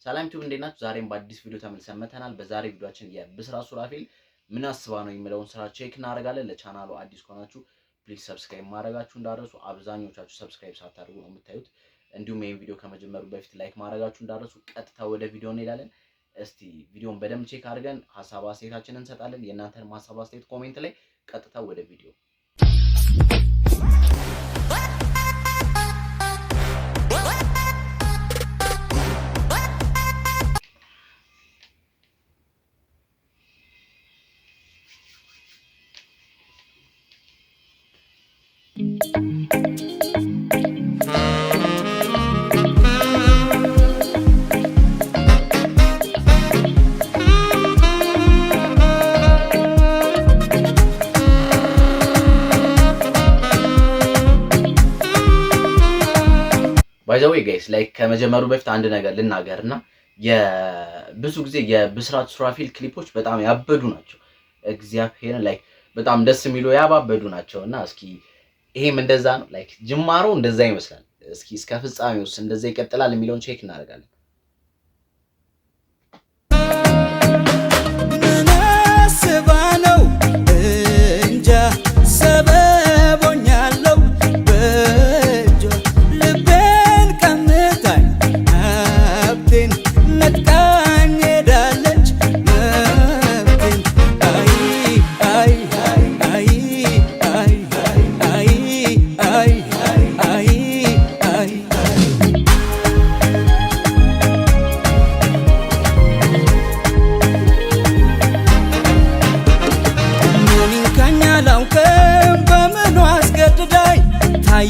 ሰላም ዩቲዩብ እንዴት ናችሁ? ዛሬም በአዲስ ቪዲዮ ተመልሰን መተናል። በዛሬ ቪዲዮአችን የብስራት ሱራፌል ምን አስባ ነው የሚለውን ስራ ቼክ እናደርጋለን። ለቻናሉ አዲስ ከሆናችሁ ፕሊዝ ሰብስክራይብ ማድረጋችሁ እንዳትረሱ። አብዛኞቻችሁ ሰብስክራይብ ሳታደርጉ ነው የምታዩት። እንዲሁም ይሄን ቪዲዮ ከመጀመሩ በፊት ላይክ ማድረጋችሁ እንዳትረሱ። ቀጥታ ወደ ቪዲዮ እንሄዳለን። እስቲ ቪዲዮን በደንብ ቼክ አድርገን ሐሳብ አስተያየታችንን እንሰጣለን። የእናንተን ሐሳብ አስተያየት ኮሜንት ላይ። ቀጥታ ወደ ቪዲዮ By the way guys, like ከመጀመሩ በፊት አንድ ነገር ልናገርና ብዙ ጊዜ የብስራት ሱራፌል ክሊፖች በጣም ያበዱ ናቸው። እግዚአብሔርን ላይክ በጣም ደስ የሚሉ ያባበዱ ናቸውና እስኪ ይሄም እንደዛ ነው። ላይክ ጅማሮ እንደዛ ይመስላል። እስኪ እስከ ፍጻሜውስ እንደዛ ይቀጥላል የሚለውን ቼክ እናደርጋለን።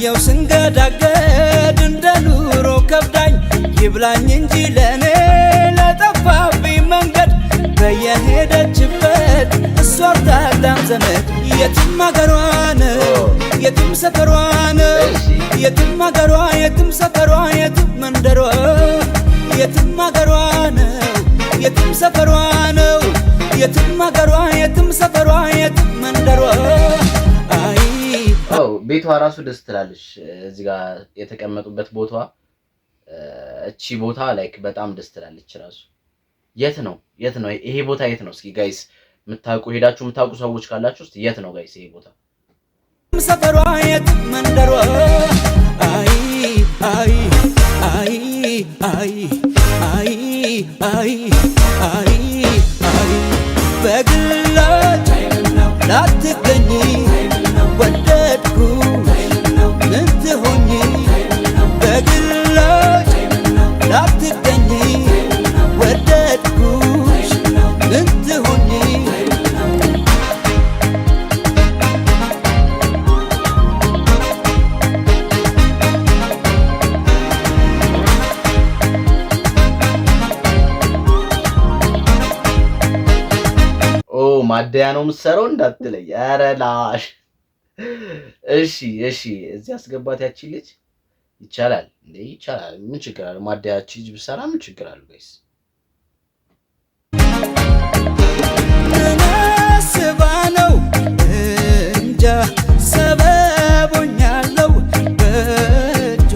ያው ስንገዳገድ እንደኑሮ ከብዳኝ ይብላኝ እንጂ ለኔ ለጠፋብኝ መንገድ በየሄደችበት እሷ ታዳም ዘመድ የትም አገሯ ነው የትም ሰፈሯ ነው የትም አገሯ የትም ሰፈሯ የትም መንደሯ የትም አገሯ ነው የትም ሰፈሯ ነው የትም አገሯ የትም ሰፈሯ የትም መንደሯ ቤቷ ራሱ ደስ ትላለች። እዚህ ጋር የተቀመጡበት ቦታ እቺ ቦታ ላይክ በጣም ደስ ትላለች ራሱ። የት ነው ይሄ ቦታ የት ነው? እስኪ ጋይስ የምታውቁ ሄዳችሁ የምታውቁ ሰዎች ካላችሁ እስኪ የት ነው ጋይስ ይሄ ቦታ? ሰፈሯ የት መንደሯ አይ አይ አይ አይ አይ አይ አይ አይ በግላጭ ላትገኝ ወደድኩ ምን ትሆኚ በግላጭ ላትገኝ ወደድኩሽ ምን ትሆኚ ማደያ ነው የምትሰራው እንዳትለኝ። ኧረ ላሽ እሺ እዚህ አስገባት። ያቺ ልጅ ይቻላል እንዴ? ይቻላል። ምን ችግር አለ? ማደያቺ ልጅ ብሰራ ምን ችግር አለ? ጋይስ ስባ ነው እንጃ ሰበቦኛለው በእጇ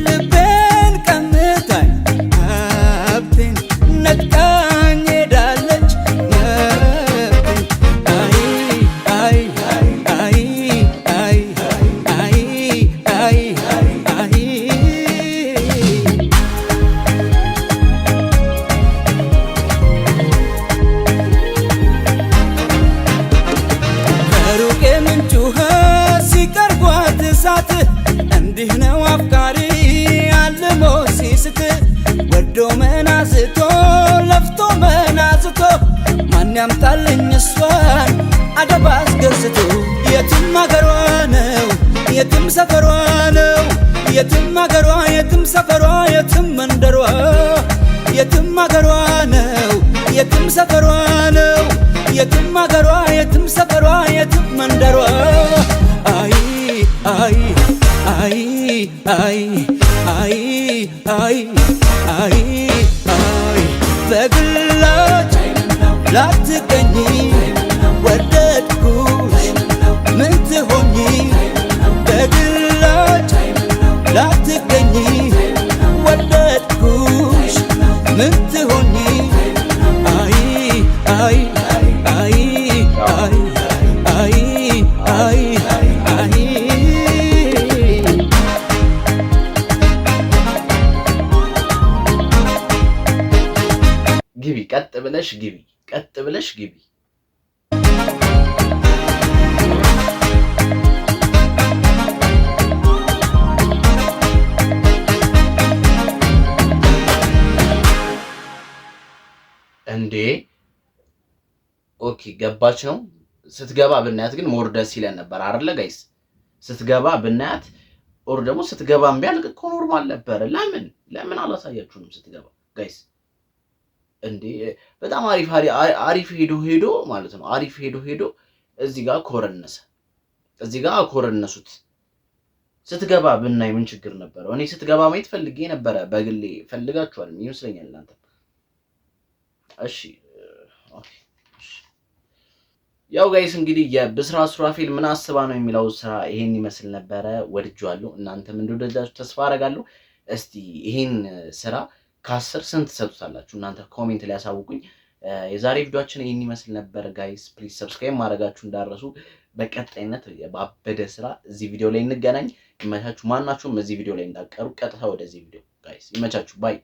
ልቤን ቀምታኝ ሀብቴን ነጥቃኝ ሄዳለች እንዲህ ነው አፍቃሪ አልሞ ሲስት ወዶ መናዝቶ ለፍቶ መናዝቶ ማን ያምጣልኝ እሷን አደብ አስገዝቶ የትም አገሯ ነው የትም ሰፈሯ ነው የትም አገሯ የትም ሰፈሯ የትም መንደሯ የትም አገሯ ነው የትም ሰፈሯ ነው የትም አገሯ የትም ሰፈሯ የትም መንደሯ አይ አይ አይ አይ አይ አይ አይ አይ በግላጭ ላትገኝ ወደድኩሽ ምን ትሆኚ በግላጭ ላትገኝ ወደድኩሽ ምን ትሆኚ አይ አይ አይ አይ አይ አይ አይ ግቢ ቀጥ ብለሽ ግቢ ቀጥ ብለሽ ግቢ። እንዴ ኦኬ ገባች ነው። ስትገባ ብናያት ግን ሞር ደስ ይለን ነበር አይደለ ጋይስ? ስትገባ ብናያት ኦር ደግሞ ስትገባ እምቢ አልክ እኮ ኖርማል ነበረ። ለምን አላሳያችሁንም ስትገባ ጋይስ? እንዴ በጣም አሪፍ ሄዶ ማለት ነው። አሪፍ ሄዶ እዚህ ጋር ኮረነሰ፣ እዚህ ጋር ኮረነሱት። ስትገባ ብናይ ምን ችግር ነበረው? እኔ ስትገባ ማየት ፈልጌ ነበረ በግሌ። ፈልጋችኋል ይመስለኛል እናንተ። እሺ ያው ጋይስ እንግዲህ የብስራት ሱራፌል ምን አስባ ነው የሚለው ስራ ይሄን ይመስል ነበረ። ወድጄዋለሁ። እናንተም እንደወደዳችሁ ተስፋ አደርጋለሁ። እስቲ ይሄን ስራ ከ10 ስንት ትሰጡታላችሁ? እናንተ ኮሜንት ላይ ያሳውቁኝ። የዛሬ ቪዲዮአችን ይሄን ይመስል ነበር ጋይስ። ፕሊዝ ሰብስክራይብ ማድረጋችሁ እንዳረሱ። በቀጣይነት ባበደ ስራ እዚህ ቪዲዮ ላይ እንገናኝ። ይመቻችሁ። ማናችሁም እዚህ ቪዲዮ ላይ እንዳቀሩ ቀጥታ ወደዚህ ቪዲዮ ጋይስ። ይመቻችሁ። ባይ